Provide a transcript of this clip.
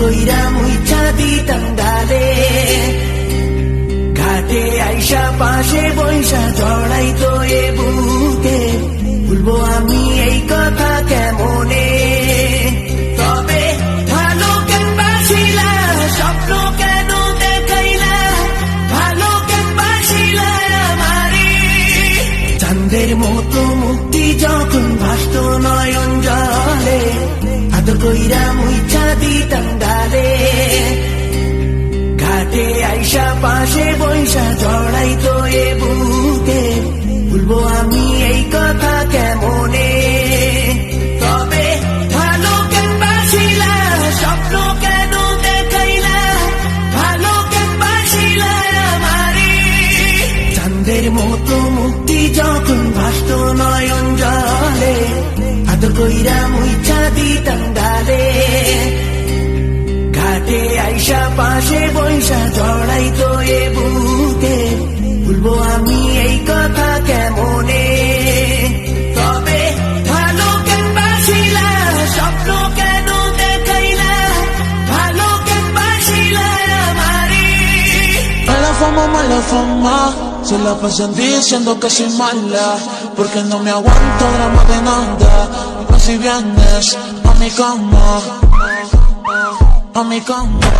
কইরা মুইছা দিতাম গালে, ঘাটে আইসা পাশে বৈশা জড়াইতো এ বুকে, ভুলবো আমি এই কথা কেমনে? তবে ভালো কেন বাসিলা, স্বপ্ন কেন দেখাইলা, ভালো কেন বাসিলা আমারে? চাঁদের মতো মুক্তি যখন ভাসত নয়ন জলে, আদর কইরা মুইছা দিতাম গালে, ঘাটে আইসা পাশে বৈশা জড়াইতো এ বুকে, ভুলবো আমি এই কথা কেমনে? তবে ভালো কেন বাসিলা, স্বপ্ন কেন দেখাইলা, ভালো কেন বাসিলা আমারে? চাঁদের মতো মুক্তি যখন ভাসত নয়ন জলে, আদর কইরা মুইছা দিতাম গালে, ঘাটে আইসা পাশে বৈশা জড়াইতো এ বুকে, ভুলবো আমি এই কথা কেমনে? তবে ভালো কেন বাসিলা, স্বপ্ন কেন দেখাইলা, ভালো কেন বাসিলা আমারে? Mala fama, se la pasan diciendo que soy mala, porque no me aguanto drama de nada. Pues si vienes a mi cama, a mi cama.